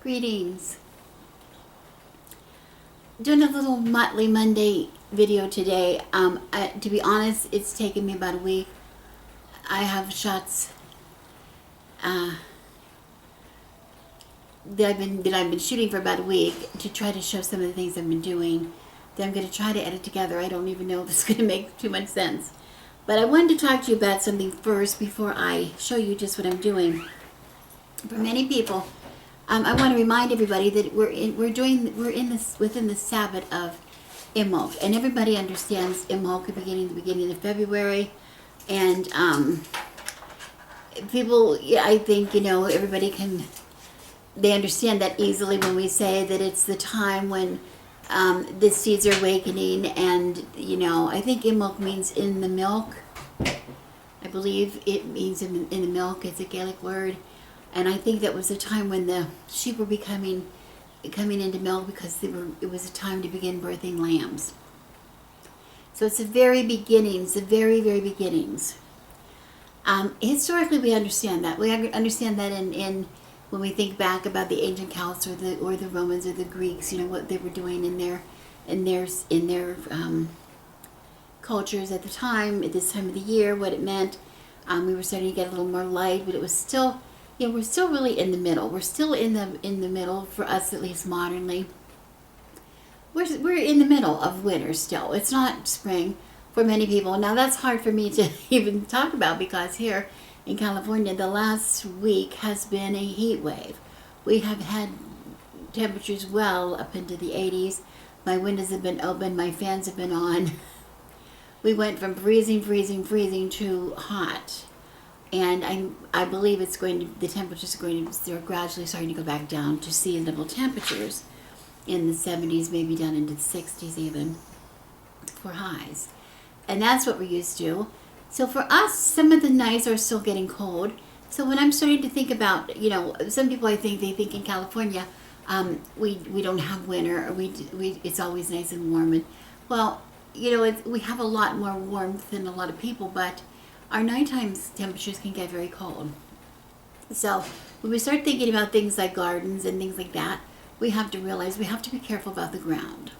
Greetings. Doing a little Motley Monday video today. To be honest, it's taken me about a week. I have shots that I've been shooting for about a week to try to show some of the things I've been doing. That I'm going to try to edit together. I don't even know if it's going to make too much sense. But I wanted to talk to you about something first before I show you just what I'm doing. For many people, I want to remind everybody that we're within the Sabbath of Imbolc, and everybody understands Imbolc the beginning of February, and people, I think everybody they understand that easily when we say that it's the time when the seeds are awakening, and I think Imbolc means in the milk. I believe it means in the milk. It's a Gaelic word. And I think that was a time when the sheep were coming into milk because it was a time to begin birthing lambs. So it's the very beginnings, the very, very beginnings. Historically, we understand that. We understand that in when we think back about the ancient Celts or the Romans or the Greeks, what they were doing in their cultures at the time, at this time of the year, what it meant. We were starting to get a little more light, but it was still. We're still really in the middle. We're still in the middle, for us at least modernly. We're in the middle of winter still. It's not spring for many people. Now that's hard for me to even talk about because here in California, the last week has been a heat wave. We have had temperatures well up into the 80s. My windows have been open. My fans have been on. We went from freezing to hot. And I believe the temperatures they're gradually starting to go back down to seasonable temperatures in the 70s, maybe down into the 60s even for highs. And that's what we're used to. So for us, some of the nights are still getting cold. So when I'm starting to think about, some people they think in California, we don't have winter, or it's always nice and warm. And well, we have a lot more warmth than a lot of people, but our nighttime temperatures can get very cold. So when we start thinking about things like gardens and things like that, we have to realize we have to be careful about the ground.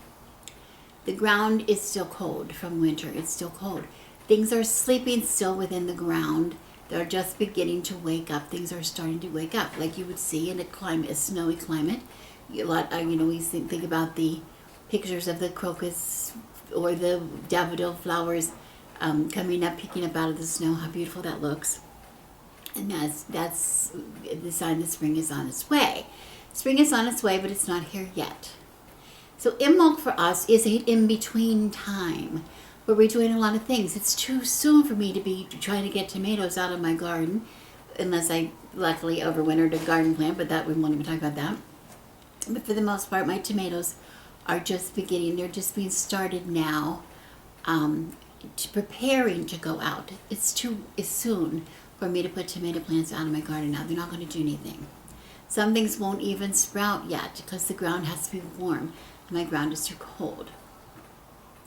The ground is still cold from winter. It's still cold. Things are sleeping still within the ground. They're just beginning to wake up. Things are starting to wake up, like you would see in a snowy climate. We think about the pictures of the crocus or the daffodil flowers coming up, peeking up out of the snow, how beautiful that looks. And that's the sign that spring is on its way. Spring is on its way, but it's not here yet. So Imbolc for us is an in-between time where we're doing a lot of things. It's too soon for me to be trying to get tomatoes out of my garden, unless I luckily overwintered a garden plant, but we won't even talk about that. But for the most part, my tomatoes are just beginning. They're just being started now. Preparing to go out. It's soon for me to put tomato plants out of my garden now. They're not going to do anything. Some things won't even sprout yet because the ground has to be warm and my ground is too cold.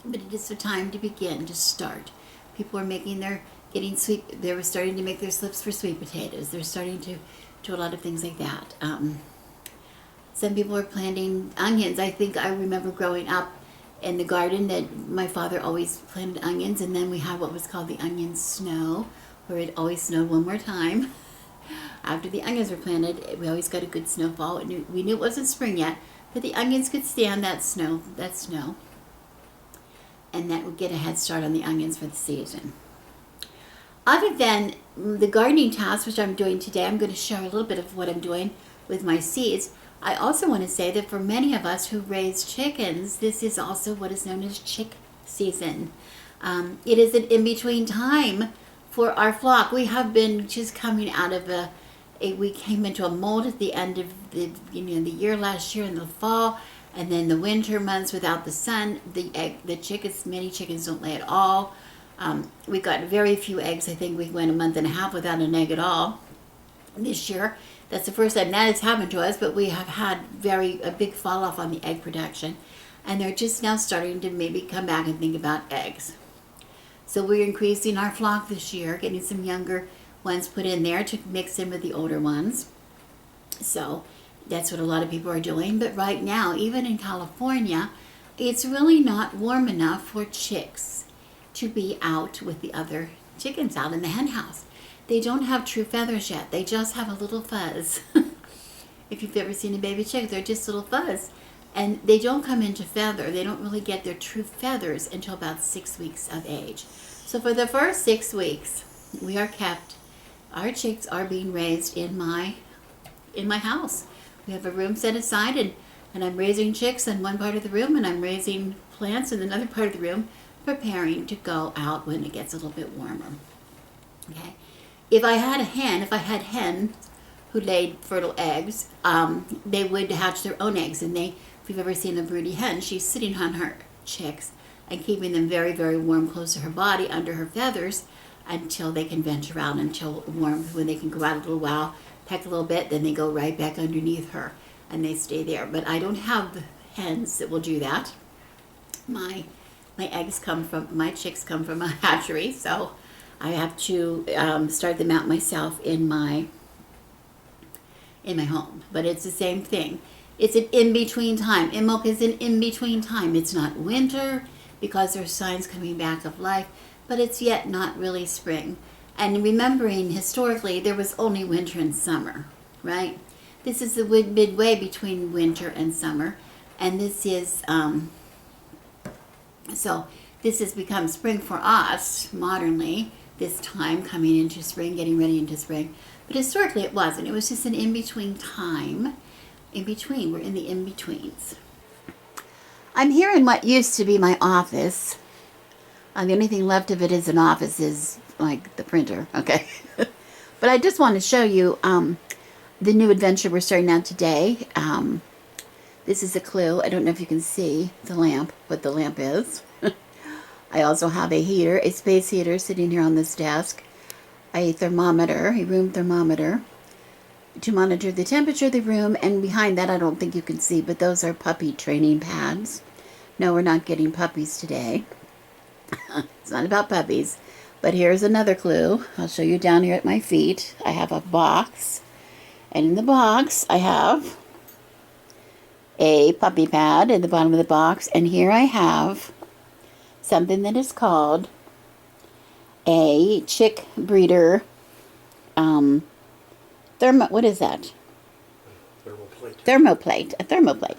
But it is the time to begin, to start. People are they were starting to make their slips for sweet potatoes. They're starting to do a lot of things like that. Some people are planting onions. I think I remember growing up in the garden that my father always planted onions, and then we had what was called the onion snow, where it always snowed one more time. After the onions were planted, we always got a good snowfall. We knew it wasn't spring yet, but the onions could stand that snow, and that would get a head start on the onions for the season. Other than the gardening tasks, which I'm doing today, I'm going to share a little bit of what I'm doing with my seeds. I also want to say that for many of us who raise chickens, this is also what is known as chick season. It is an in-between time for our flock. We have been just coming out of we came into a mold at the end of the year last year in the fall, and then the winter months without the sun. Many chickens don't lay at all. We got very few eggs. I think we went a month and a half without an egg at all this year. That's the first time that has happened to us, but we have had a big fall off on the egg production, and they're just now starting to maybe come back and think about eggs. So we're increasing our flock this year, getting some younger ones put in there to mix in with the older ones. So That's what a lot of people are doing. But right now, even in California, it's really not warm enough for chicks to be out with the other chickens out in the hen house. They don't have true feathers yet. They just have a little fuzz. If you've ever seen a baby chick, they're just little fuzz. And they don't come into feather. They don't really get their true feathers until about 6 weeks of age. So for the first 6 weeks, our chicks are being raised in my house. We have a room set aside, and I'm raising chicks in one part of the room, and I'm raising plants in another part of the room, preparing to go out when it gets a little bit warmer. Okay? If I had hens who laid fertile eggs, they would hatch their own eggs. And if you've ever seen a broody hen, she's sitting on her chicks and keeping them very, very warm close to her body under her feathers until they can venture out, until warm, when they can go out a little while, peck a little bit, then they go right back underneath her and they stay there. But I don't have the hens that will do that. My chicks come from a hatchery, so I have to start them out myself in my home. But it's the same thing. It's an in-between time. Imbolc is an in-between time. It's not winter because there's signs coming back of life, but it's yet not really spring. And remembering historically, there was only winter and summer, right? This is the midway between winter and summer, and this is so this has become spring for us modernly. This time coming into spring, getting ready into spring, but historically it wasn't. It was just an in-between time. In between, we're in the in-betweens. I'm here in what used to be my office. The only thing left of it is an office, is like the printer, okay? But I just want to show you the new adventure we're starting out today. This is a clue. I don't know if you can see the lamp, what the lamp is. I also have a heater, a space heater sitting here on this desk, a thermometer, a room thermometer, to monitor the temperature of the room, and behind that I don't think you can see, but those are puppy training pads. No, we're not getting puppies today. It's not about puppies. But here's another clue. I'll show you down here at my feet. I have a box, and in the box I have a puppy pad at the bottom of the box, and here I have something that is called a chick breeder what is that? Thermoplate. A thermoplate.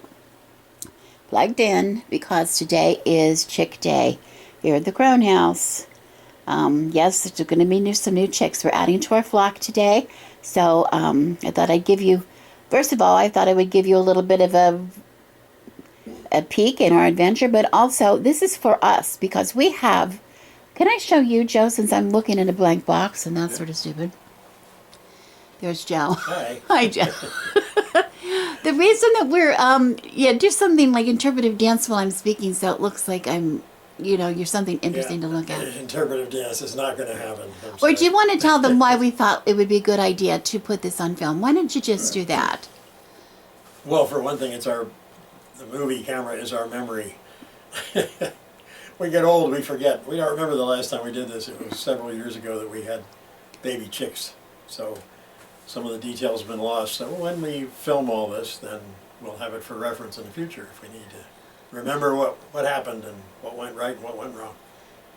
Plugged in because today is chick day here at the Crone house. Yes, there's going to be some new chicks. We're adding to our flock today. So I thought I'd give you, first of all, I thought I would give you a little bit of a peek in our adventure, but also this is for us because we have, can I show you, Joe, since I'm looking in a blank box and that's sort of stupid. There's Joe. Hi. Hi, Joe. The reason that we're, do something like interpretive dance while I'm speaking so it looks like you're something interesting to look at. Interpretive dance is not going to happen. Or do you want to tell them why we thought it would be a good idea to put this on film? Why don't you just do that? Well, for one thing, the movie camera is our memory. We get old, we forget. We don't remember the last time we did this. It was several years ago that we had baby chicks. So some of the details have been lost. So when we film all this, then we'll have it for reference in the future if we need to remember what happened and what went right and what went wrong.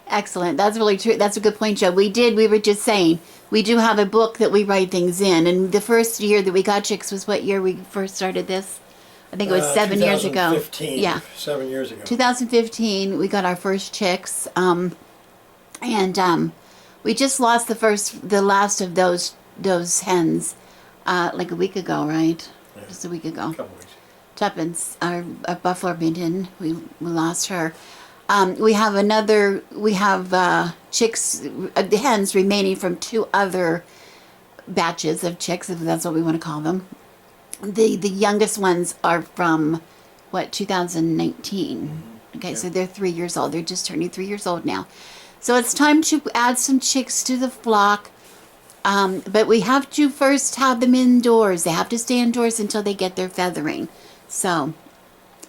Excellent. That's really true. That's a good point, Joe. We were just saying, we do have a book that we write things in. And the first year that we got chicks was what year we first stared this? I think it was 7 years ago. 2015. Yeah. 7 years ago. 2015, we got our first chicks. And we just lost the last of those hens like a week ago, right? Yeah. Just a week ago. A couple weeks. Tuppence, our Buffalo Binton, we lost her. We have chicks, the hens remaining from 2 other batches of chicks, if that's what we want to call them. The youngest ones are from, 2019. Mm-hmm. Okay, yeah. So they're 3 years old. They're just turning 3 years old now. So it's time to add some chicks to the flock. But we have to first have them indoors. They have to stay indoors until they get their feathering. So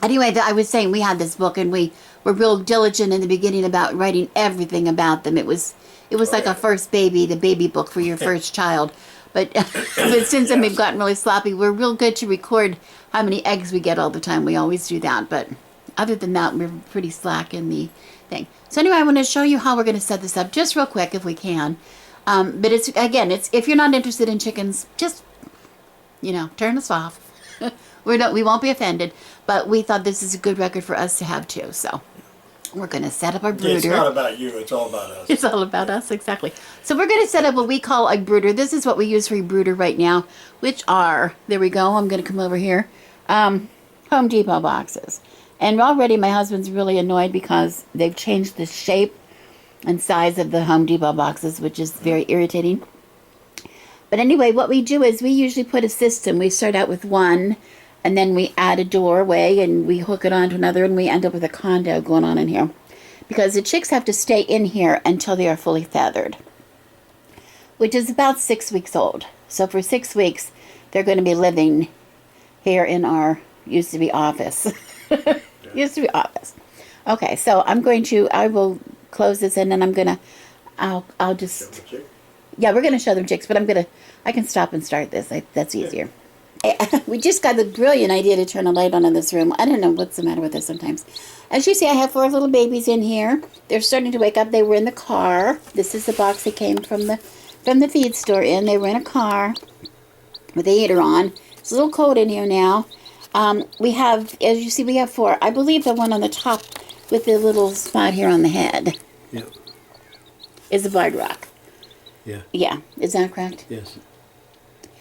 anyway, I was saying we had this book and we were real diligent in the beginning about writing everything about them. It was like a first baby, the baby book for your first child. But, but since then we've gotten really sloppy, we're real good to record how many eggs we get all the time. We always do that. But other than that, we're pretty slack in the thing. So anyway, I want to show you how we're going to set this up just real quick if we can. But it's if you're not interested in chickens, just, turn us off. We won't be offended. But we thought this is a good record for us to have too. So we're going to set up our brooder. It's not about you. It's all about us. It's all about us, exactly. So we're going to set up what we call a brooder. This is what we use for a brooder right now, which are, there we go, I'm going to come over here, Home Depot boxes. And already my husband's really annoyed because they've changed the shape and size of the Home Depot boxes, which is very irritating. But anyway, what we do is we usually put a system. We start out with one, and then we add a doorway, and we hook it onto another, and we end up with a condo going on in here. Because the chicks have to stay in here until they are fully feathered, which is about 6 weeks old. So for 6 weeks, they're going to be living here in our used to be office. Used to be office. Okay, so I will close this in, and I'll just, yeah, we're going to show them chicks, but I can stop and start this. That's easier. We just got the brilliant idea to turn a light on in this room. I don't know what's the matter with this sometimes. As you see, I have 4 little babies in here. They're starting to wake up. They were in the car. This is the box that came from the feed store in. They were in a car with the heater on. It's a little cold in here now. We have, as you see, we have 4. I believe the one on the top with the little spot here on the head is the barred rock. Yeah. Yeah. Is that correct? Yes.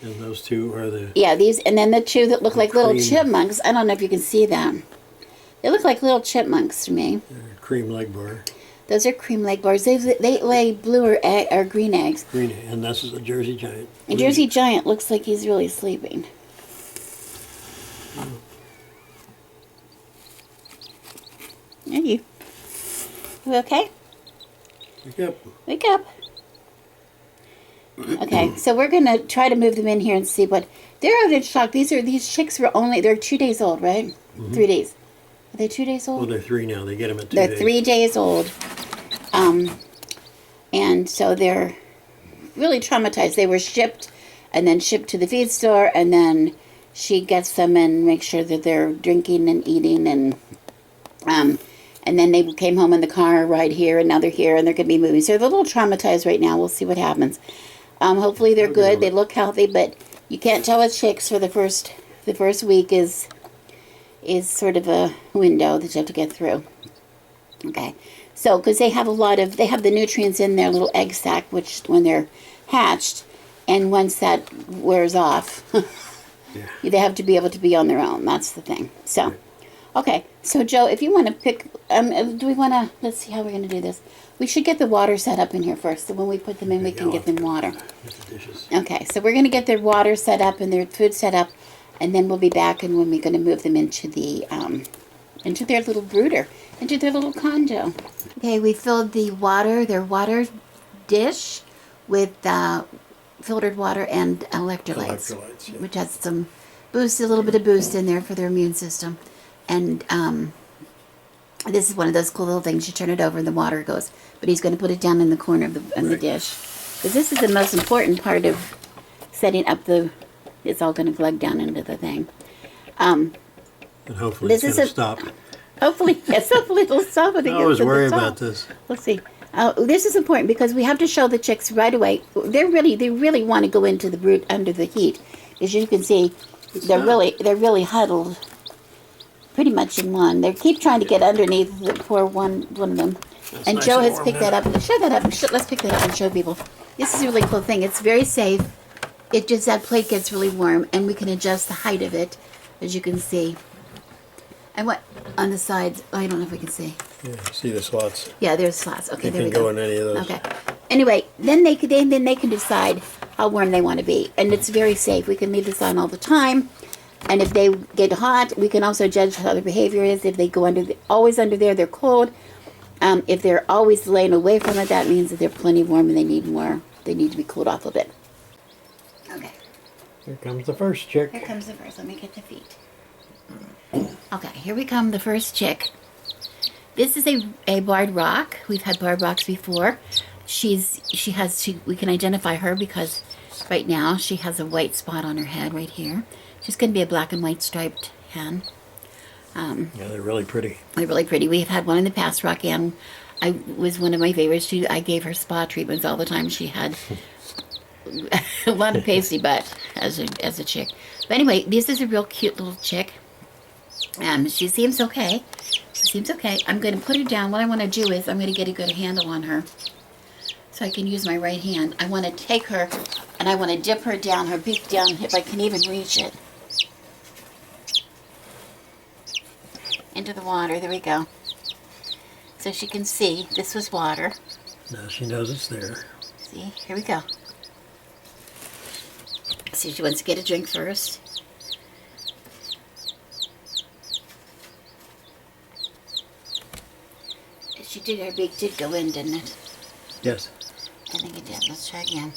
And those 2 are the... Yeah, these, and then the 2 that look like little chipmunks. I don't know if you can see them. They look like little chipmunks to me. They're cream leg bar. Those are cream leg bars. They lay blue or green eggs. Green, and this is a Jersey Giant. A Jersey Giant looks like he's really sleeping. Are you okay? Wake up. Wake up. Okay, so we're gonna try to move them in here and see what they're out of shock. These chicks they're 2 days old, right? 3 days. Are they 2 days old? Well, they're 3 now. They get them at 2 They're days. 3 days old. And so they're really traumatized. They were shipped and then shipped to the feed store, and then she gets them and makes sure that they're drinking and eating, and then they came home in the car right here, and now they're here, and they're going to be moving. So they're a little traumatized right now. We'll see what happens. Hopefully they're good. They look healthy, but you can't tell with chicks for the first week is sort of a window that you have to get through. Okay, so because they have the nutrients in their little egg sac, which when they're hatched, and once that wears off, they have to be able to be on their own. That's the thing. So, okay, so Joe, if you want to pick, do we want to? Let's see how we're going to do this. We should get the water set up in here first, so when we put them in, we can get them water. Okay, so we're going to get their water set up and their food set up, and then we'll be back, and when we're going to move them into their little brooder, into their little condo. Okay, we filled their water dish with filtered water and electrolytes, Yeah. which has some boost, a little bit of boost in there for their immune system, and this is one of those cool little things. You turn it over and the water goes. But he's going to put it down in the corner of the dish. Because this is the most important part of setting up it's all going to glug down into the thing. And hopefully it's going to stop. Hopefully, yes, hopefully it'll stop. I always worry about this. Let's see. This is important because we have to show the chicks right away. They really want to go into the brood under the heat. As you can see, they're really huddled. Pretty much in one. They keep trying to get underneath the poor one of them. That's and nice Joe and has warm picked now. that up. Show that up. Let's pick that up and show people. This is a really cool thing. It's very safe. It just, that plate gets really warm, and we can adjust the height of it, as you can see. And what, on the sides, I don't know if we can see. Yeah, see the slots. Yeah, there's slots. Okay, there we can go. go in any of those. Okay. Anyway, then they can decide how warm they want to be, and it's very safe. We can leave this on all the time. And if they get hot, we can also judge how their behavior is. If they go always under there, they're cold. If they're always laying away from it, that means that they're plenty warm and they need more. They need to be cooled off a bit. Okay. Here comes the first chick. Here comes the first. Let me get the feet. Okay, here we come, the first chick. This is a barred rock. We've had barred rocks before. We can identify her because Right now, she has a white spot on her head right here. She's going to be a black and white striped hen. Yeah, they're really pretty. They're really pretty. We've had one in the past. Roxanne, I was one of my favorites. I gave her spa treatments all the time. She had a lot of pasty butt as a chick. But anyway, this is a real cute little chick. She seems okay. She seems okay. I'm going to put her down. What I want to do is I'm going to get a good handle on her so I can use my right hand. I want to take her and I want to dip her down, her beak down, if I can even reach it, into the water. There we go. So she can see this was water. Now she knows it's there. See, here we go. See, she wants to get a drink first. She did, her beak did go in, didn't it? Yes. I think it did. Let's try again.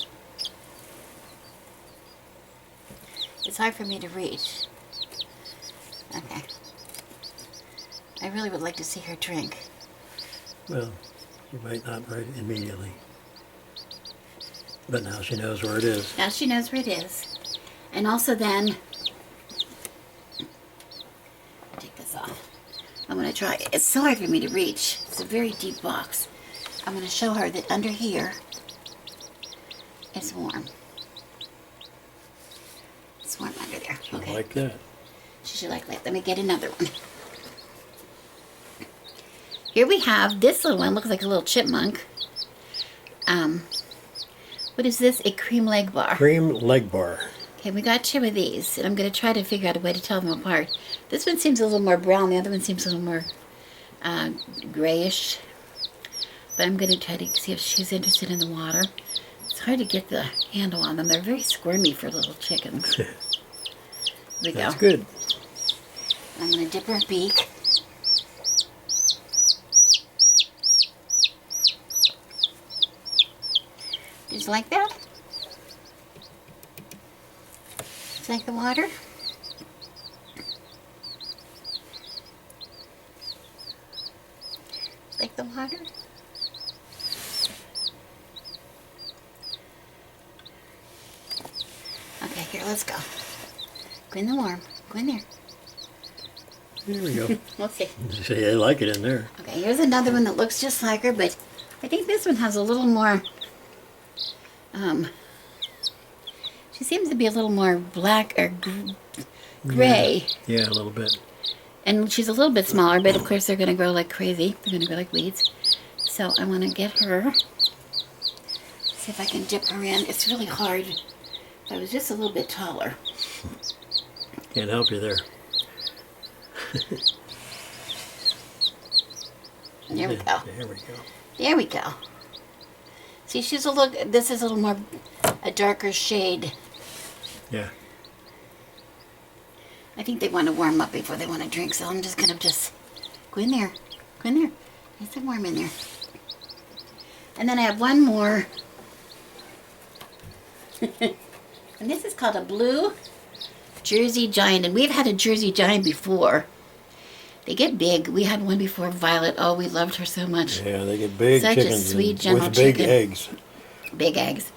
It's hard for me to reach. Okay. I really would like to see her drink. Well, you might not right immediately. But now she knows where it is. Now she knows where it is. And also then, take this off. I'm going to try. It's so hard for me to reach. It's a very deep box. I'm going to show her that under here, it's warm. It's warm under there. She'll Okay. like that. She should like that. Let me get another one. Here we have this little one. Looks like a little chipmunk. What is this? A cream leg bar. Cream leg bar. Okay, we got two of these, and I'm going to try to figure out a way to tell them apart. This one seems a little more brown. The other one seems a little more grayish. But I'm going to try to see if she's interested in the water. It's hard to get the handle on them. They're very squirmy for little chickens. Here we go. That's good. I'm going to dip her beak. Did you like that? Did you like the water? Like the water? Okay, here, let's go. Go in the warm. Go in there. There we go. Let's see. See, they like it in there. Okay, here's another one that looks just like her, but I think this one has a little more, she seems to be a little more black or gray. Yeah, a little bit. And she's a little bit smaller, but of course they're going to grow like crazy. They're going to grow like weeds. So I want to get her, see if I can dip her in. It's really hard. If I was just a little bit taller. Can't help you there. There we go. There we go. There we go. See, she's a little, this is a little more, a darker shade. Yeah. I think they want to warm up before they want to drink, so I'm just going to go in there. Go in there. Nice and warm in there. And then I have one more. And this is called a blue Jersey Giant. And we've had a Jersey Giant before. They get big. We had one before, Violet. Oh, we loved her so much. Yeah, they get big Such a chickens sweet, gentle with big chicken. eggs. Big eggs.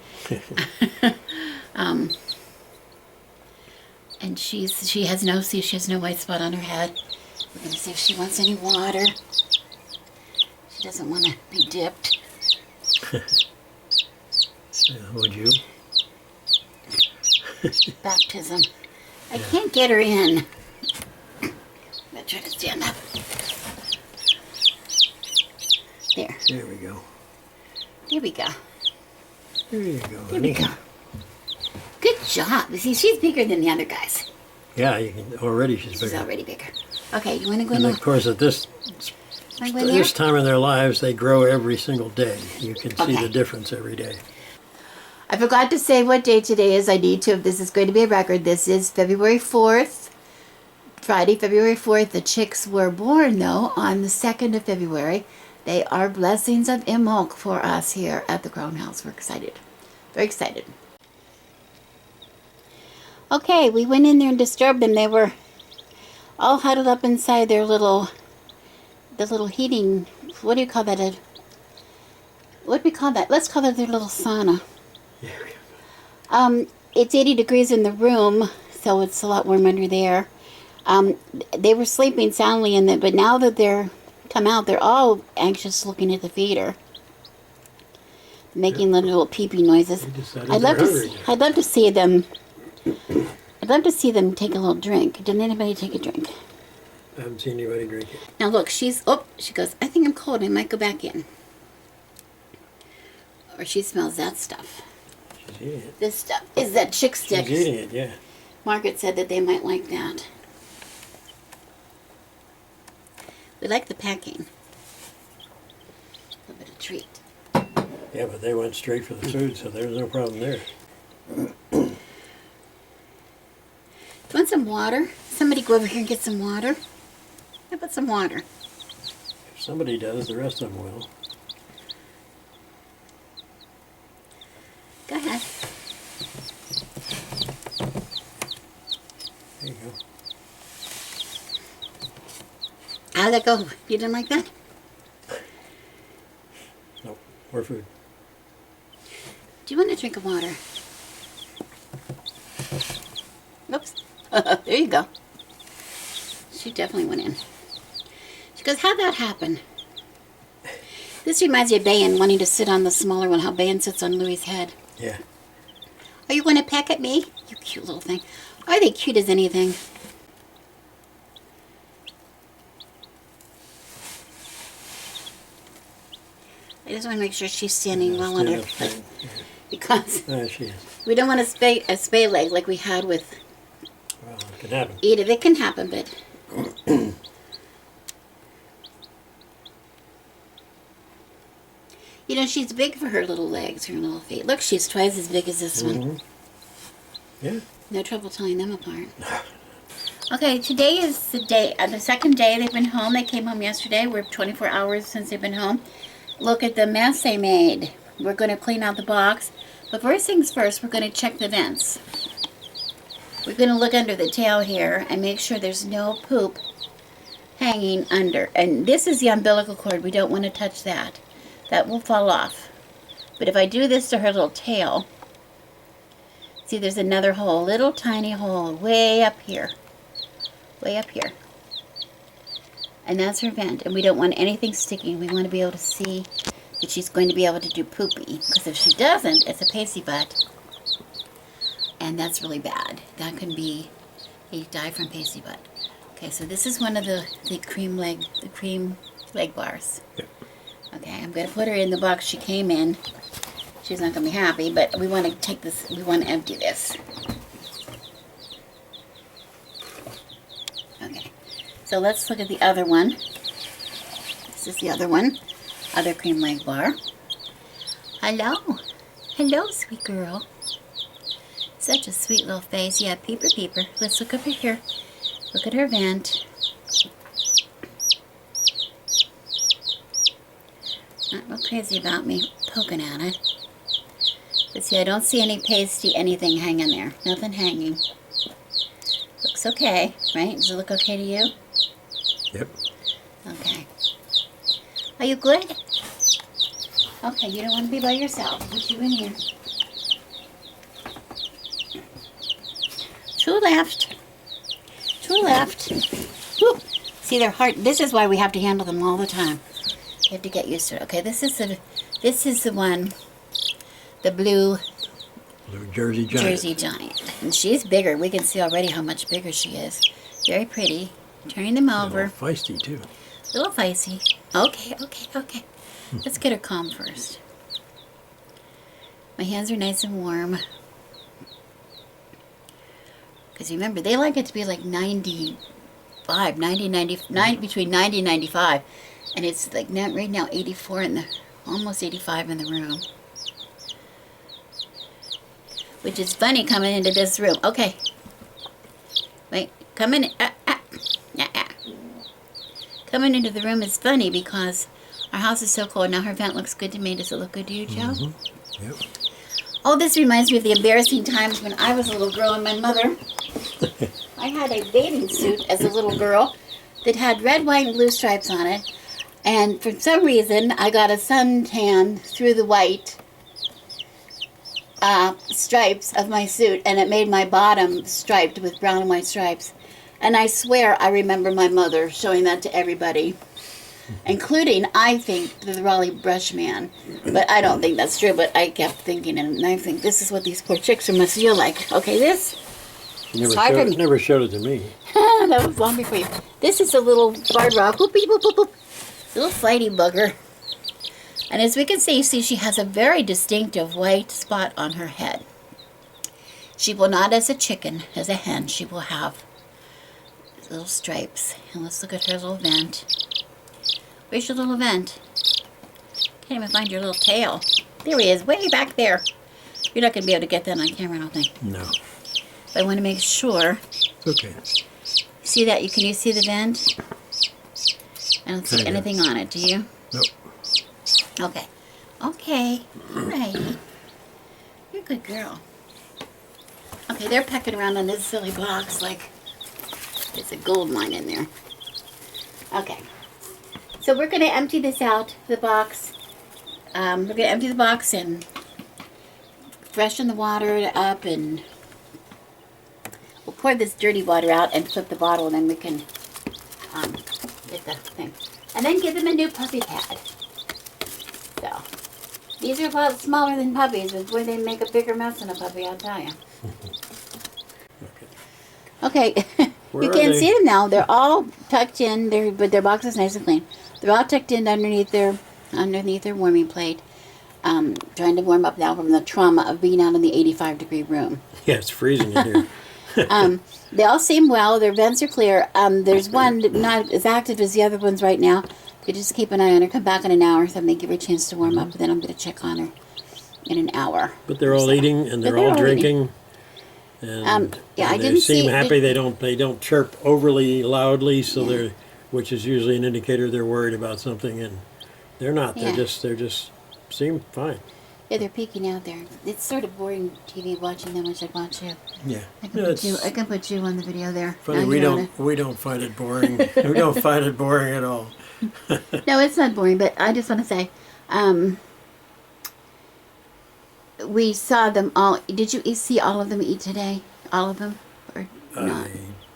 And she has no white spot on her head. We're gonna see if she wants any water. She doesn't want to be dipped. Would you? Baptism. I can't get her in. I'm gonna try to stand up. There. There we go. There we go. There you go, There we honey. go. Good job. You see, she's bigger than the other guys. Yeah, you can, already she's She's bigger. already bigger. Okay, you want to go And in of course, at this Wanna go in there? this time in their lives, they grow every single day. You can see Okay. the difference every day. I forgot to say what day today is. I need to, if this is going to be a record. This is February 4th. Friday, February 4th. The chicks were born, though, on the 2nd of February. They are blessings of Imbolc for us here at the Crone House. We're excited. Very excited. Okay, we went in there and disturbed them. They were all huddled up inside their the little heating, what do you call that? What do we call that? Let's call it their little sauna. There we go. It's 80 degrees in the room, so it's a lot warm under there. They were sleeping soundly in it, but now that they're come out, they're all anxious looking at the feeder, making little pee-pee noises. I'd love to see them. I'd love to see them take a little drink. Didn't anybody take a drink? I haven't seen anybody drink it. Now look, she goes, I think I'm cold. I might go back in. Or she smells that stuff. She's eating it. This stuff is that chick stick. She's eating it, yeah. Margaret said that they might like that. We like the packing. A little bit of treat. Yeah, but they went straight for the food, so there's no problem there. Want some water? Somebody go over here and get some water. How about some water? If somebody does, the rest of them will. Go ahead. There you go. How'd that go? You didn't like that? Nope, more food. Do you want a drink of water? Oops. There you go. She definitely went in. She goes, how'd that happen? This reminds me of Bayan wanting to sit on the smaller one, how Bayan sits on Louie's head. Yeah. Are you going to peck at me? You cute little thing. Are they cute as anything? I just want to make sure she's standing well on her foot. Because She is. we don't want a spay leg like we had with Well, it can happen. Edith. It can happen, but you know, she's big for her little legs, her little feet. Look, she's twice as big as this one. Yeah. No trouble telling them apart. Okay, today is the second day they've been home. They came home yesterday. We're 24 hours since they've been home. Look at the mess they made. We're going to clean out the box. But first things first, we're going to check the vents. We're going to look under the tail here and make sure there's no poop hanging under. And this is the umbilical cord. We don't want to touch that. That will fall off. But if I do this to her little tail, see there's another hole, little tiny hole way up here. Way up here. And that's her vent. And we don't want anything sticking. We want to be able to see that she's going to be able to do poopy. Because if she doesn't, it's a pasty butt. And that's really bad. That can be a die from pasty butt. Okay, so this is one of the cream leg bars. Yep. Okay, I'm going to put her in the box she came in. She's not going to be happy, but we want to take this, we want to empty this. Okay, so let's look at the other one. This is the other one, other cream leg bar. Hello. Hello, sweet girl. Such a sweet little face. Yeah, peeper, peeper. Let's look over here. Look at her vent. Not real crazy about me poking at it. But see, I don't see any pasty, anything hanging there. Nothing hanging. Looks okay, right? Does it look okay to you? Yep. Okay. Are you good? Okay, you don't want to be by yourself. Put you in here. Two left. Two left. Woo. See, they're hard. This is why we have to handle them all the time. You have to get used to it. Okay, this is the one, the blue Jersey Giant. Jersey Giant. And she's bigger. We can see already how much bigger she is. Very pretty. Turning them over. A little feisty, too. A little feisty. Okay, okay, okay. Let's get her calm first. My hands are nice and warm. Because remember, they like it to be like 95, 90, 99, between 90 and 95. And it's like now, right now 84 in the, almost 85 in the room. Which is funny coming into this room. Okay. Wait, coming coming into the room is funny because our house is so cold. Now her vent looks good to me. Does it look good to you, Joe? Mm-hmm. Yep. Oh, this reminds me of the embarrassing times when I was a little girl and my mother. I had a bathing suit as a little girl that had red, white, and blue stripes on it. And for some reason, I got a suntan through the white. stripes of my suit, and it made my bottom striped with brown and white stripes. And I swear I remember my mother showing that to everybody, including, I think, the Raleigh brush man. But I don't think that's true, but I kept thinking, and I think this is what these poor chicks must feel like. Okay, this... Never showed it to me. That was long before you. This is a little barred rock. Whoop, beep, whoop, whoop, whoop. Little flighty bugger. And as we can see, she has a very distinctive white spot on her head. She will not, as a chicken, as a hen, she will have little stripes. And let's look at her little vent. Where's your little vent? Can't even find your little tail. There he is, way back there. You're not going to be able to get that on camera, I don't think. No. But I want to make sure. It's okay. See that? Can you see the vent? I don't see anything on it, do you? Nope. Okay. Okay. All right. You're a good girl. Okay, they're pecking around on this silly box like it's a gold mine in there. Okay. So we're going to empty this out, the box. We're going to empty the box and freshen the water up, and we'll pour this dirty water out and flip the bottle, and then we can get the thing. And then give them a new puppy pad. So, these are a lot smaller than puppies, but boy, they make a bigger mess than a puppy, I'll tell you. Okay, you can't see them now. They're all tucked in, but their box is nice and clean. They're all tucked in underneath their warming plate. Trying to warm up now from the trauma of being out in the 85-degree room. Yeah, it's freezing in here. They all seem well. Their vents are clear. There's one not as active as the other ones right now. You just keep an eye on her. Come back in an hour, so I may give her a chance to warm up. And then I'm going to check on her in an hour. But they're all eating, and they're all drinking. And, yeah, I and didn't they seem see. happy. They don't chirp overly loudly, so which is usually an indicator they're worried about something, and they're not. Yeah. They just seem fine. Yeah, they're peeking out there. It's sort of boring TV watching them. I should watch you. Yeah, I can put you on the video there. Funny, we don't find it boring. We don't find it boring at all. No, it's not boring, but I just want to say, we saw them all. Did you see all of them eat today? All of them? Or not?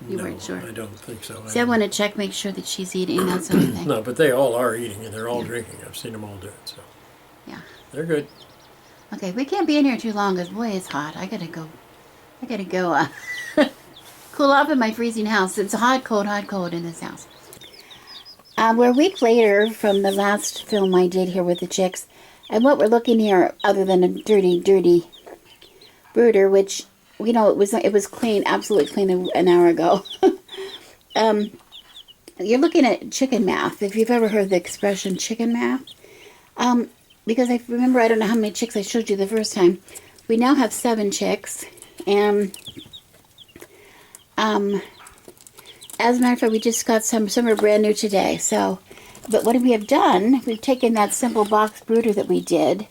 You weren't sure? I don't think so. See, I want to check, make sure that she's eating, that sort of thing. No, but they all are eating, and they're all drinking. I've seen them all do it, so. Yeah. They're good. Okay, we can't be in here too long, because boy, it's hot. I gotta go cool off in my freezing house. It's hot, cold in this house. We're a week later from the last film I did here with the chicks, and what we're looking here, other than a dirty brooder, which, you know, it was clean, absolutely clean an hour ago. You're looking at chicken math, if you've ever heard the expression chicken math. Because I remember, I don't know how many chicks I showed you the first time. We now have 7 chicks, and as a matter of fact, we just got some are brand new today. So, but what we have done, we've taken that simple box brooder that we did,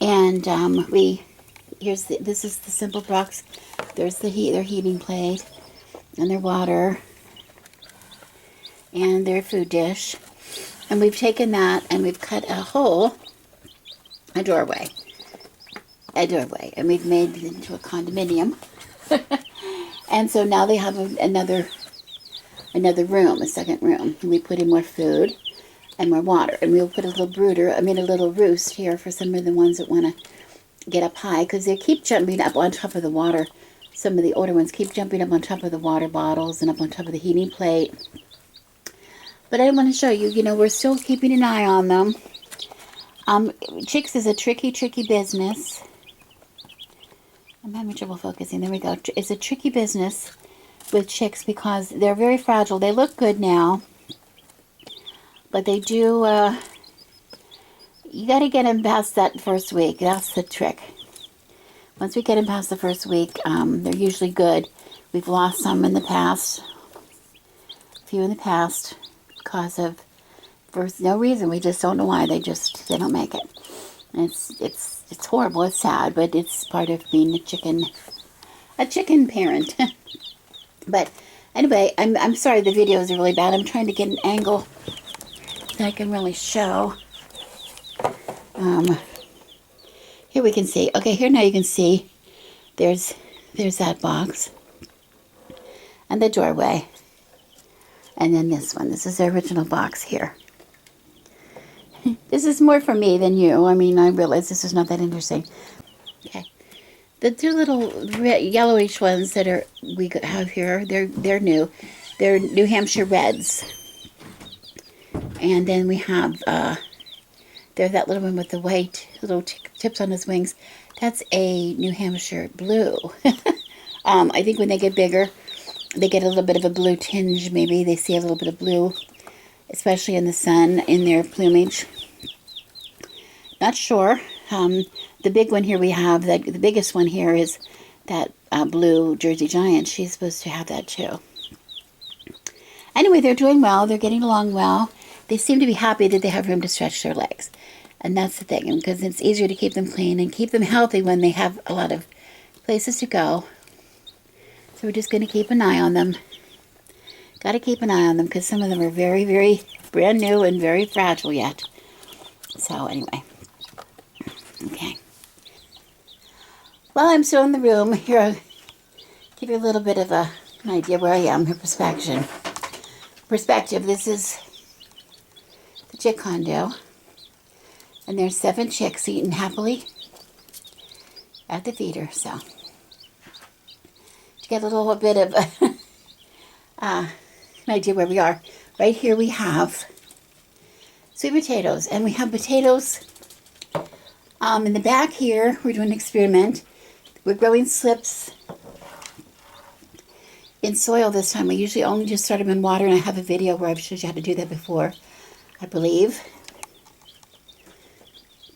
and this is the simple box. There's their heating plate, and their water, and their food dish. And we've taken that and we've cut a doorway, and we've made it into a condominium. And so now they have another room, a second room. And we put in more food and more water. And we'll put a little roost here for some of the ones that want to get up high, because they keep jumping up on top of the water. Some of the older ones keep jumping up on top of the water bottles and up on top of the heating plate. But I want to show you, we're still keeping an eye on them. Chicks is a tricky business. I'm having trouble focusing. There we go. It's a tricky business with chicks because they're very fragile. They look good now, but they do, you got to get them past that first week. That's the trick. Once we get them past the first week, they're usually good. We've lost some in the past, a few in the past, because of, for no reason, we just don't know why, they don't make it. And it's horrible, it's sad, but it's part of being a chicken parent. But anyway, I'm sorry the videos are really bad. I'm trying to get an angle that I can really show. here we can see. Okay, here now you can see there's that box and the doorway. And then this one. This is the original box here. This is more for me than you. I mean, I realize this is not that interesting. Okay. The two little yellowish ones that we have here, they're new. They're New Hampshire Reds. And then we have there's that little one with the white little tips on his wings. That's a New Hampshire Blue. I think when they get bigger, they get a little bit of a blue tinge. Maybe they see a little bit of blue, especially in the sun, in their plumage. Not sure. The big one here we have, the biggest one here is that blue Jersey Giant. She's supposed to have that too. Anyway, they're doing well. They're getting along well. They seem to be happy that they have room to stretch their legs. And that's the thing, because it's easier to keep them clean and keep them healthy when they have a lot of places to go. So we're just going to keep an eye on them. Got to keep an eye on them because some of them are very, very brand new and very fragile yet. So anyway. Okay. While I'm still in the room, here I'll give you a little bit of an idea where I am, her perspective. This is the chick condo. And there's 7 chicks eating happily at the feeder, so. To get a little bit of an idea where we are. Right here we have sweet potatoes. And we have potatoes in the back here. We're doing an experiment. We're growing slips in soil this time. We usually only just start them in water, and I have a video where I've showed you how to do that before, I believe.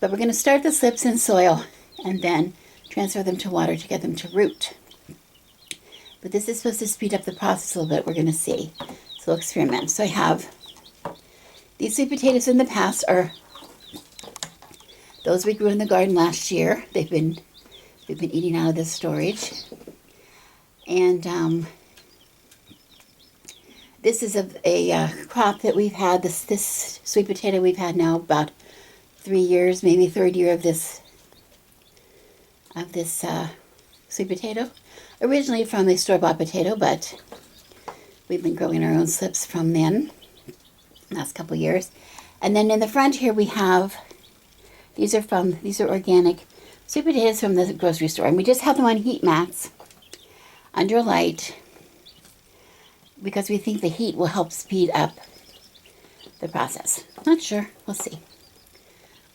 But we're going to start the slips in soil and then transfer them to water to get them to root. But this is supposed to speed up the process a little bit. We're going to see. So we'll experiment. So I have these sweet potatoes in the past are those we grew in the garden last year. We've been eating out of this storage. And this is a crop that we've had. This sweet potato we've had now about 3 years, maybe third year of this sweet potato. Originally from the store-bought potato, but we've been growing our own slips from then, last couple years. And then in the front here we have, these are organic sweet potatoes from the grocery store. And we just have them on heat mats under light because we think the heat will help speed up the process. Not sure. We'll see.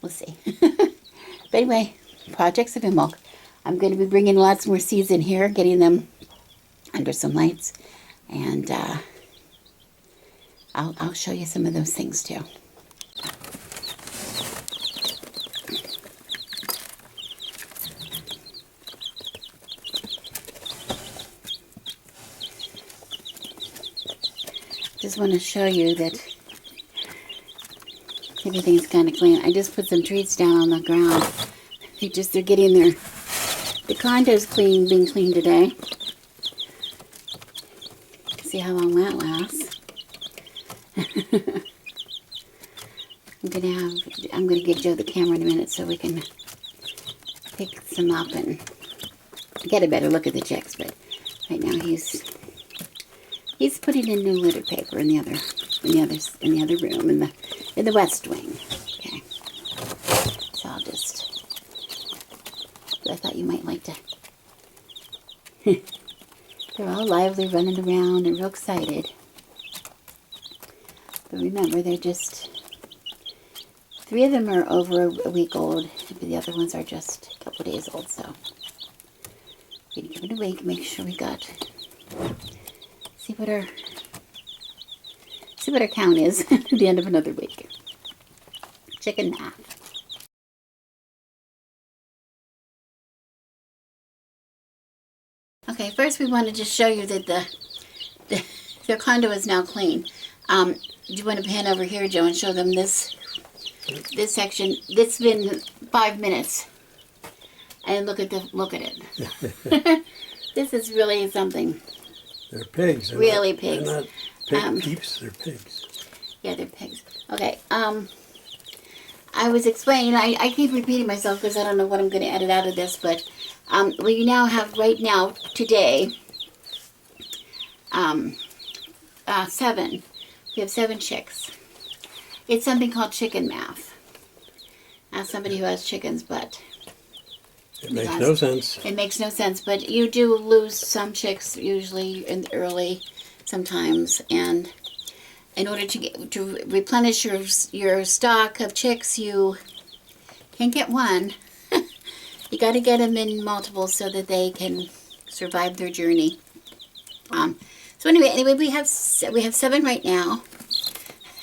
We'll see. But anyway, projects of Imbolc. I'm going to be bringing lots more seeds in here, getting them under some lights. And I'll show you some of those things too. Just want to show you that everything's kind of clean. I just put some treats down on the ground. They're getting the condo's being cleaned today. See how long that lasts. I'm gonna give Joe the camera in a minute so we can pick some up and get a better look at the chicks. But right now he's putting in new litter paper in the other room in the west wing. Okay. So I thought you might like to. They're all lively, running around and real excited. But remember, they're just 3 of them are over a week old, but the other ones are just a couple days old. So we're gonna give it a week, make sure we got. See what our count is at the end of another week. Chicken math. Okay, first we want to just show you that their condo is now clean. Do you want to pan over here, Joe, and show them this section? It's been 5 minutes, and look at it. This is really something. They're pigs. Really pigs. They're not peeps, they're pigs. Yeah, they're pigs. Okay. I was explaining, I keep repeating myself because I don't know what I'm going to edit out of this, but we now have, right now, today, 7. We have 7 chicks. It's something called chicken math. As somebody who has chickens, but It makes no sense. it makes no sense. But you do lose some chicks usually in the early, sometimes, and in order to replenish your stock of chicks, you can't get one. You got to get them in multiples so that they can survive their journey. So anyway, we have 7 right now.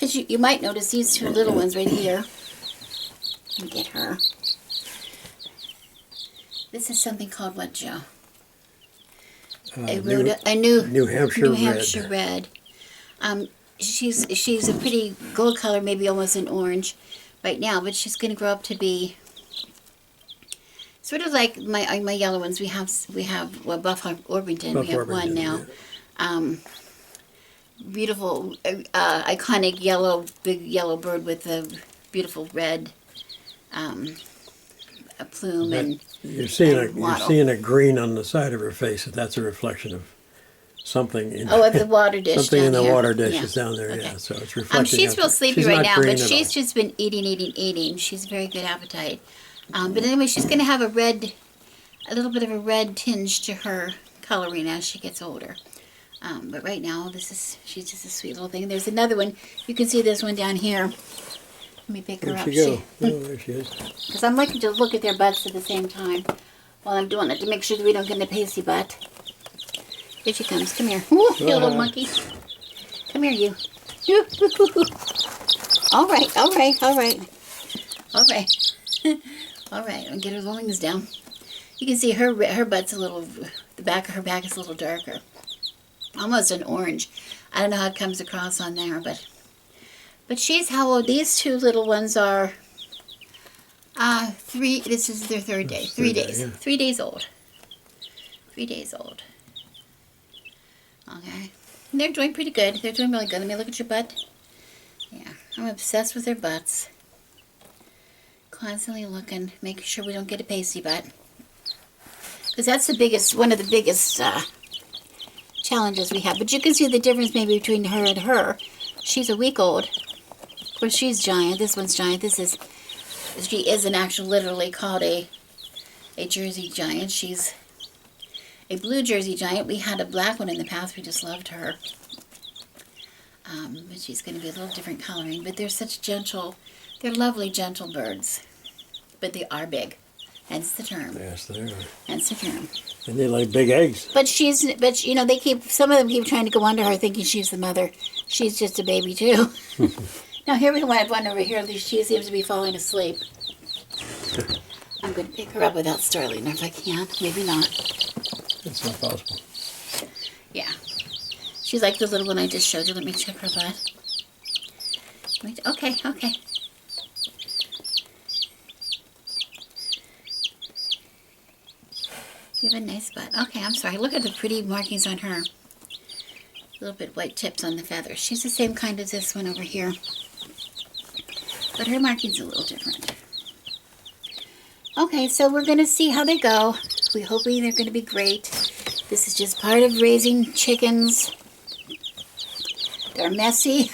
As you might notice, these 2 little ones right here. Let me get her. This is something called what, Joe? New Hampshire red. She's a pretty gold color, maybe almost an orange right now, but she's going to grow up to be sort of like my yellow ones. We have Buff Orpington. We have one now. Yeah. Beautiful, iconic big yellow bird with a beautiful red a plume and you're seeing a green on the side of her face. That's a reflection of something in at the water dish. Something in the here. water dish Yeah. is down there. Okay. Yeah, so it's reflecting. She's real sleepy right now, but she's all. just been eating. She's very good appetite. But anyway, she's going to have a little bit of a red tinge to her coloring as she gets older. But right now, she's just a sweet little thing. There's another one. You can see this one down here. Let me pick her up. Where'd she go? There she is. Because I'm liking to look at their butts at the same time while I'm doing it to make sure that we don't get a pasty butt. Here she comes. Come here. Ooh, you little monkey. Come here, you. All right. All right. I'll get her wings down. You can see her butt's the back of her back is a little darker. Almost an orange. I don't know how it comes across on there, but she's how old? These 2 little ones are 3. This is their 3rd day. 3 days. Yeah. 3 days old. 3 days old. Okay. And they're doing pretty good. They're doing really good. Let me look at your butt. Yeah. I'm obsessed with their butts. Constantly looking, making sure we don't get a pasty butt. Because that's one of the biggest challenges we have. But you can see the difference maybe between her and her. She's a week old. Of course, she's giant. This one's giant. She isn't actually literally called a Jersey giant. She's a blue Jersey giant. We had a black one in the past. We just loved her. But she's going to be a little different coloring. But they're they're lovely, gentle birds. But they are big. Hence the term. Yes, they are. Hence the term. And they lay big eggs. But some of them keep trying to go under her thinking she's the mother. She's just a baby too. Now here we have one over here. She seems to be falling asleep. I'm going to pick her up without startling her if I can. Maybe not. It's not possible. Yeah. She's like the little one I just showed you. Let me check her butt. Okay. You have a nice butt. Okay, I'm sorry. Look at the pretty markings on her. A little bit white tips on the feathers. She's the same kind as this one over here. But her marking's a little different. Okay, so we're going to see how they go. We're hoping they're going to be great. This is just part of raising chickens. They're messy.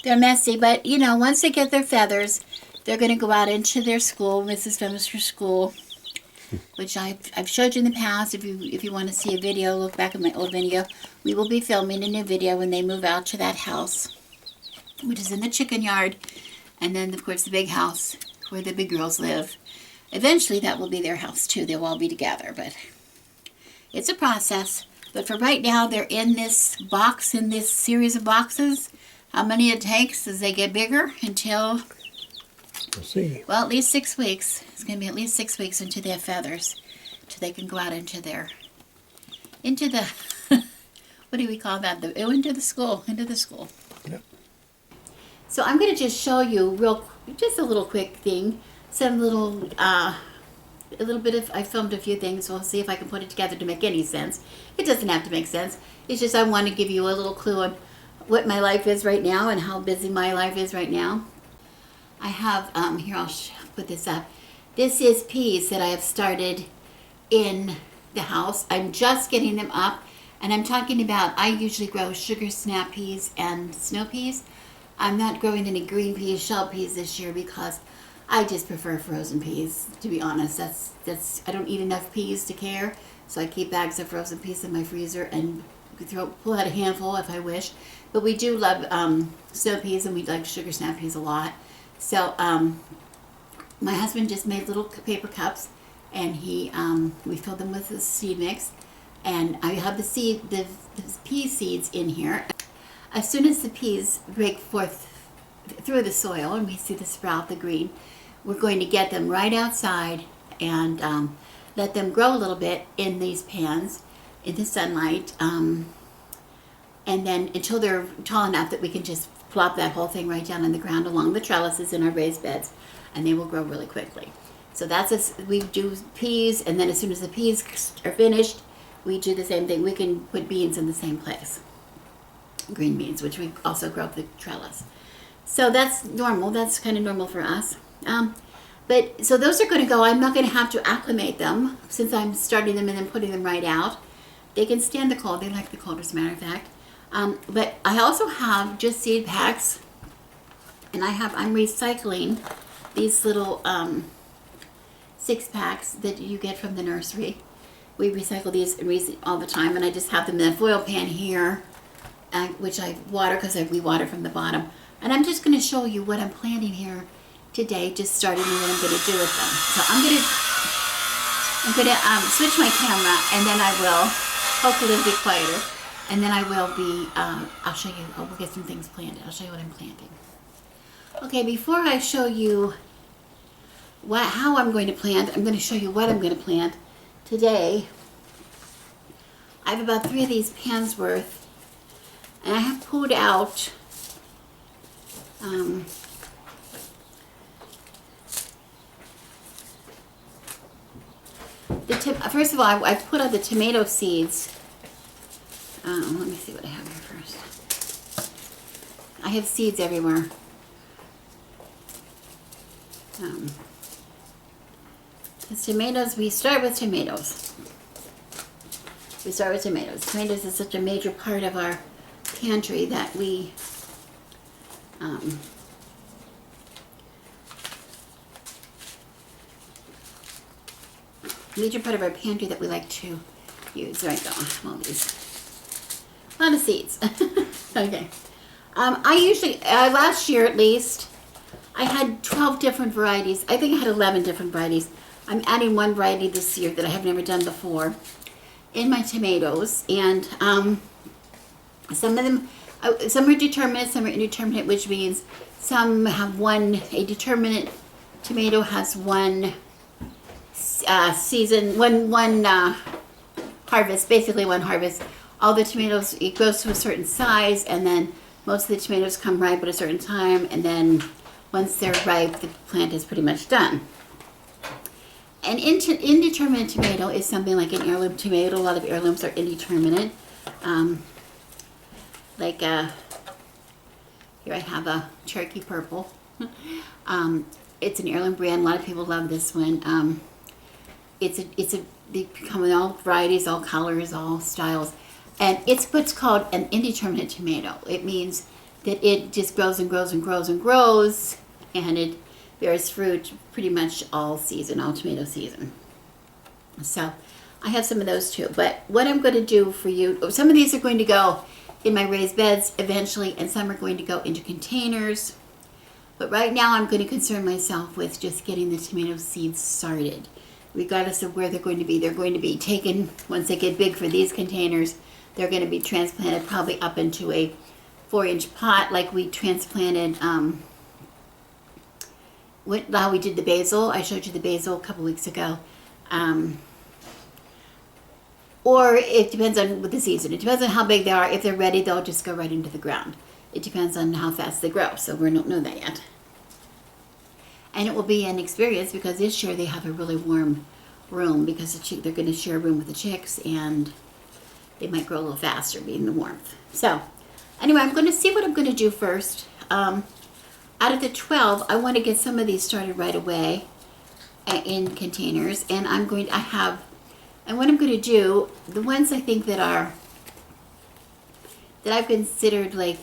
They're messy, but once they get their feathers, they're going to go out into their school, Mrs. Femister's school, which I've showed you in the past. If you want to see a video, look back at my old video. We will be filming a new video when they move out to that house, which is in the chicken yard, and then of course the big house where the big girls live. Eventually that will be their house too. They'll all be together, but it's a process. But for right now, they're in this box, in this series of boxes. How many it takes as they get bigger until, we'll see. Well, at least 6 weeks. It's going to be at least 6 weeks until they have feathers, until they can go out into the, what do we call that? Into the school. Yep. So I'm going to just show you just a little quick thing. Some little, a little bit of, I filmed a few things. We'll see if I can put it together to make any sense. It doesn't have to make sense. It's just I want to give you a little clue on what my life is right now and how busy my life is right now. I have, here I'll put this up. This is peas that I have started in the house. I'm just getting them up, and I'm talking about, I usually grow sugar snap peas and snow peas. I'm not growing any green peas, shell peas this year because I just prefer frozen peas, to be honest. That's I don't eat enough peas to care, so I keep bags of frozen peas in my freezer and pull out a handful if I wish. But we do love snow peas, and we like sugar snap peas a lot. So my husband just made little paper cups, and we filled them with the seed mix, and I have the pea seeds in here. As soon as the peas break forth through the soil and we see the sprout, the green, we're going to get them right outside and let them grow a little bit in these pans in the sunlight, and then until they're tall enough that we can just plop that whole thing right down on the ground along the trellises in our raised beds, and they will grow really quickly. So we do peas, and then as soon as the peas are finished, we do the same thing. We can put beans in the same place. Green beans, which we also grow up the trellis. So that's normal. That's kind of normal for us. But so those are going to go. I'm not going to have to acclimate them since I'm starting them and then putting them right out. They can stand the cold. They like the cold, as a matter of fact. But I also have just seed packs, and I'm recycling these little 6-packs that you get from the nursery. We recycle these all the time, and I just have them in a foil pan here, which I water because we water from the bottom. And I'm just going to show you what I'm planting here today, just starting and what I'm going to do with them. So I'm going to switch my camera, and then I will, hopefully it'll be quieter, and then I will be, I'll show you, we'll get some things planted. I'll show you what I'm planting. Okay, before I show you how I'm going to plant, I'm going to show you what I'm going to plant today. I have about 3 of these pans worth, and I have pulled out first of all, I've put out the tomato seeds. Let me see what I have here first. I have seeds everywhere. The tomatoes, we start with tomatoes. Tomatoes is such a major part of our pantry that we like to use. There I go. All these. A lot of seeds. Okay. I usually, last year at least, I had 12 different varieties. I think I had 11 different varieties. I'm adding one variety this year that I have never done before in my tomatoes. And some of them, some are determinate, some are indeterminate, which means some have a determinate tomato has one season, one harvest, basically one harvest. All the tomatoes, it goes to a certain size, and then most of the tomatoes come ripe at a certain time, and then once they're ripe, the plant is pretty much done. An indeterminate tomato is something like an heirloom tomato. A lot of heirlooms are indeterminate. Here I have a Cherokee Purple. It's an heirloom brand. A lot of people love this one. They come in all varieties, all colors, all styles. And it's what's called an indeterminate tomato. It means that it just grows and grows and grows and grows, and it bears fruit pretty much all season, all tomato season. So I have some of those too. But what I'm going to do for you, some of these are going to go in my raised beds eventually, and some are going to go into containers. But right now I'm going to concern myself with just getting the tomato seeds started. Regardless of where they're going to be taken, once they get big for these containers, they're going to be transplanted probably up into a 4-inch pot like we transplanted, how we did the basil. I showed you the basil a couple weeks ago. Or it depends on the season. It depends on how big they are. If they're ready, they'll just go right into the ground. It depends on how fast they grow, so we don't know that yet. And it will be an experience because this year they have a really warm room because they're going to share a room with the chicks, and they might grow a little faster being the warmth. So anyway, I'm going to see what I'm going to do first. out of the 12, I want to get some of these started right away in containers. And and what I'm going to do, the ones I think that I've considered like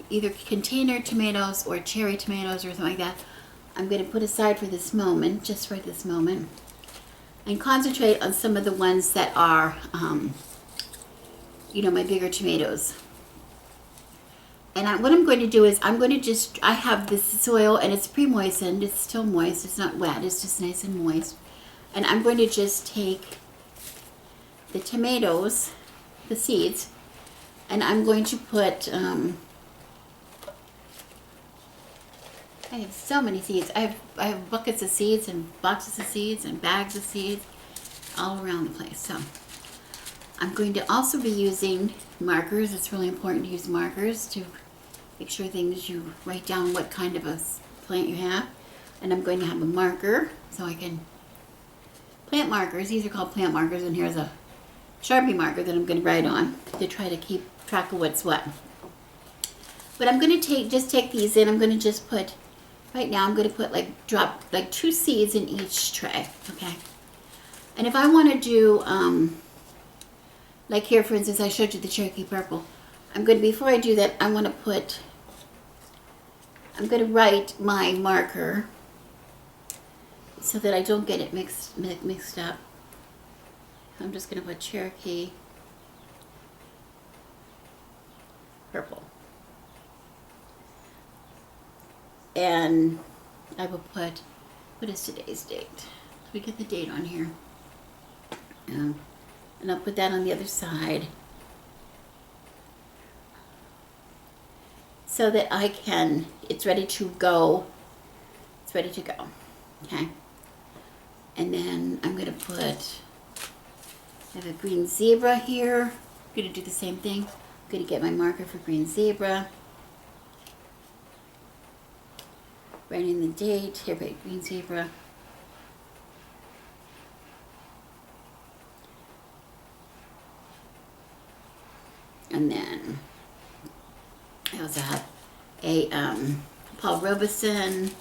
either container tomatoes or cherry tomatoes or something like that, I'm going to put aside for this moment, just right this moment, and concentrate on some of the ones that are, my bigger tomatoes. And what I'm going to do is I have this soil and it's pre-moistened, it's still moist, it's not wet, it's just nice and moist. And I'm going to just take the tomatoes, the seeds, and I'm going to put, I have so many seeds. I have buckets of seeds and boxes of seeds and bags of seeds all around the place. So I'm going to also be using markers. It's really important to use markers to make sure you write down what kind of a plant you have. And I'm going to have a marker so I can plant markers. These are called plant markers, and here's a Sharpie marker that I'm going to write on to try to keep track of what's what. But I'm going to just take these in. I'm going to just put, right now I'm going to put drop 2 seeds in each tray, okay? And if I want to do, like here for instance, I showed you the Cherokee Purple. Before I do that, I'm going to write my marker so that I don't get it mixed up. I'm just going to put Cherokee Purple. And I will put, what is today's date? We get the date on here. And I'll put that on the other side so that it's ready to go. It's ready to go, okay? And then I'm gonna I have a green zebra here. I'm gonna do the same thing. I'm gonna get my marker for green zebra. Writing the date, here, right, green zebra. And then I also have a Paul Robeson.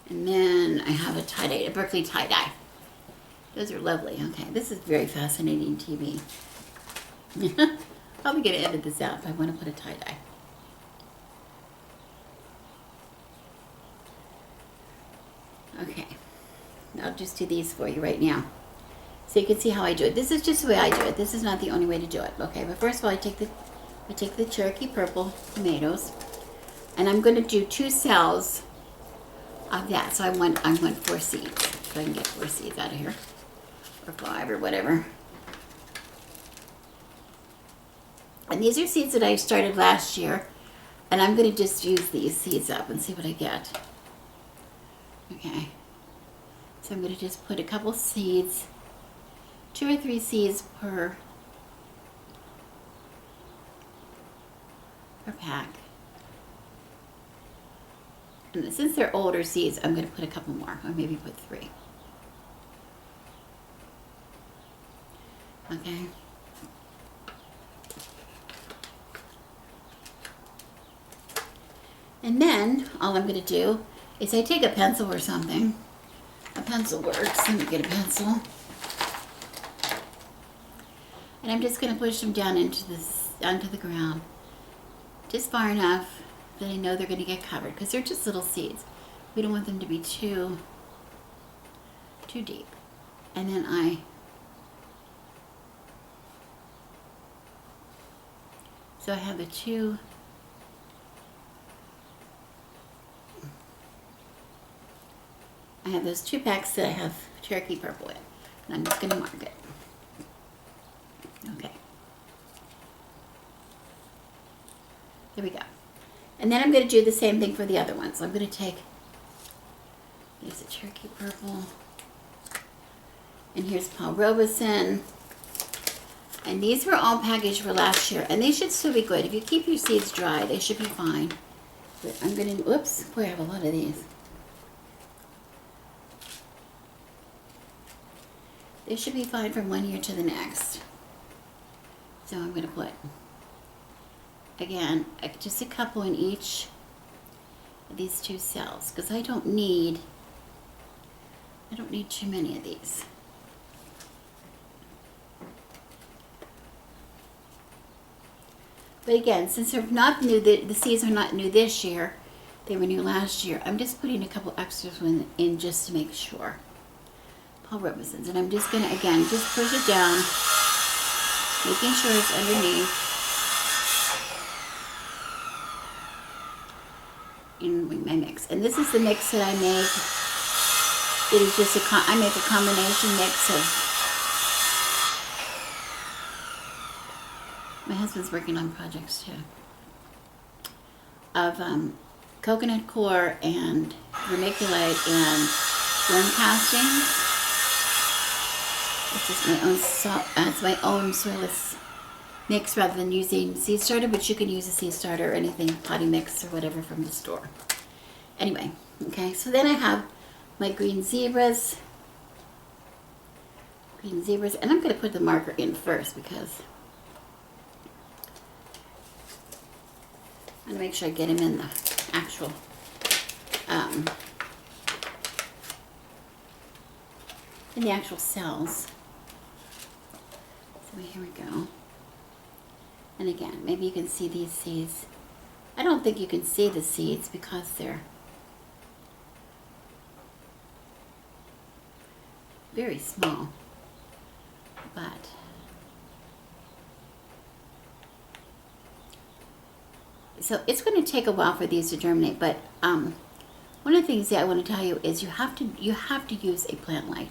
And then I have a Berkeley tie-dye. Those are lovely. Okay, this is very fascinating TV. Probably going to edit this out if I want to put a tie-dye. Okay, I'll just do these for you right now, so you can see how I do it. This is just the way I do it. This is not the only way to do it. Okay, but first of all, I take the Cherokee Purple tomatoes, and I'm going to do 2 cells of that. So I want 4 seeds. So I can get 4 seeds out of here, or 5 or whatever. And these are seeds that I started last year, and I'm going to just use these seeds up and see what I get. Okay, so I'm going to just put a couple seeds, 2 or 3 seeds per pack. And since they're older seeds, I'm going to put a couple more, or maybe put 3. Okay. And then all I'm going to do is I take a pencil or something. A pencil works. Let me get a pencil. And I'm just going to push them down onto the ground, just far enough that I know they're going to get covered, because they're just little seeds. We don't want them to be too deep. And then so I have the 2. I have those 2 packs that I have Cherokee Purple in, and I'm just going to mark it. Okay. There we go. And then I'm going to do the same thing for the other ones. So I'm going to take, here's the Cherokee Purple, and here's Paul Robeson, And these were all packaged for last year, and they should still be good. If you keep your seeds dry, they should be fine. But I'm gonna, whoops, boy, I have a lot of these. They should be fine from one year to the next. So I'm gonna put, again, just a couple in each of these 2 cells, because I don't need too many of these. But again, since they're not new, the seeds are not new this year, they were new last year, I'm just putting a couple extras in just to make sure. Paul Robeson's, and I'm just gonna, again, just push it down, making sure it's underneath. In my mix. And this is the mix that I make. It is just I make a combination mix of, my husband's working on projects too, of coconut coir and vermiculite and worm castings. It's just my own it's my own soilless mix rather than using seed starter, but you can use a seed starter or anything, potty mix or whatever from the store. Anyway, okay, so then I have my green zebras, and I'm going to put the marker in first because I'm going to make sure I get him in the actual cells. So here we go. And again, maybe you can see these seeds. I don't think you can see the seeds because they're very small, but so it's going to take a while for these to germinate. But one of the things that I want to tell you is you have to use a plant light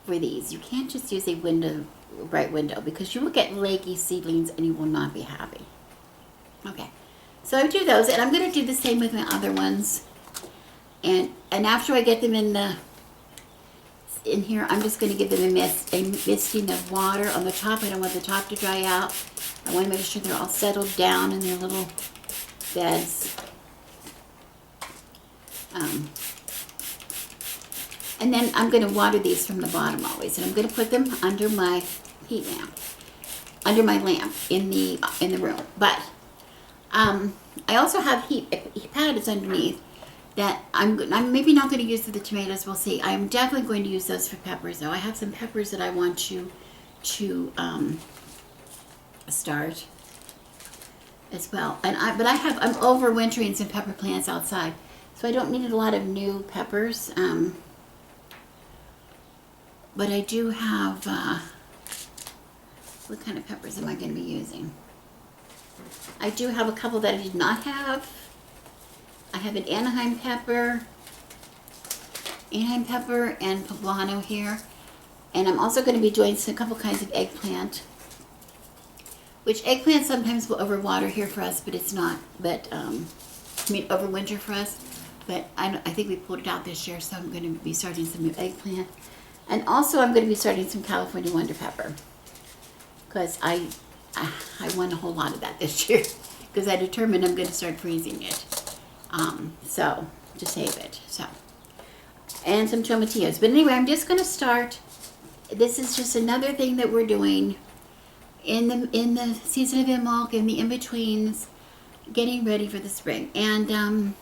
for these. You can't just use a bright window, because you will get leggy seedlings and you will not be happy. Okay, so I do those, and I'm going to do the same with my other ones. And after I get them in here, I'm just going to give them a misting of water on the top. I don't want the top to dry out. I want to make sure they're all settled down in their little beds. And then I'm going to water these from the bottom always, and I'm going to put them under my heat lamp, under my lamp in the room. But I also have heat pads underneath that I'm maybe not going to use for the tomatoes. We'll see. I'm definitely going to use those for peppers, though. I have some peppers that I want to start as well. And I'm overwintering some pepper plants outside, so I don't need a lot of new peppers. But I do have, what kind of peppers am I going to be using? I do have a couple that I did not have. I have an Anaheim pepper and poblano here. And I'm also going to be doing a couple kinds of eggplant. Which eggplant sometimes will overwater here for us, but it's not. But, overwinter for us. But I think we pulled it out this year, so I'm going to be starting some new eggplant. And also I'm going to be starting some California Wonder Pepper, because I won a whole lot of that this year, because I determined I'm going to start freezing it. So to save it. So, and some tomatillos. But anyway, I'm just going to start. This is just another thing that we're doing in the season of Imbolc, in the in-betweens, getting ready for the spring. And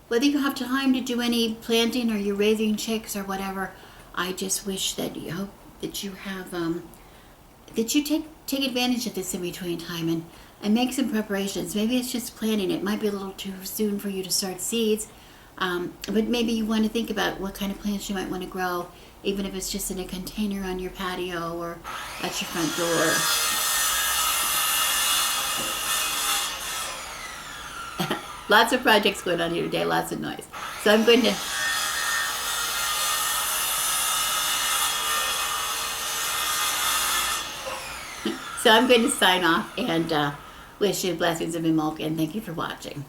whether you have time to do any planting or you're raising chicks or whatever, I just wish that you hope that you have that you take advantage of this in-between time and make some preparations. Maybe it's just planting. It might be a little too soon for you to start seeds, but maybe you want to think about what kind of plants you might want to grow, even if it's just in a container on your patio or at your front door. Lots of projects going on here today, lots of noise. So I'm going to... sign off and wish you blessings of Imbolc, and thank you for watching.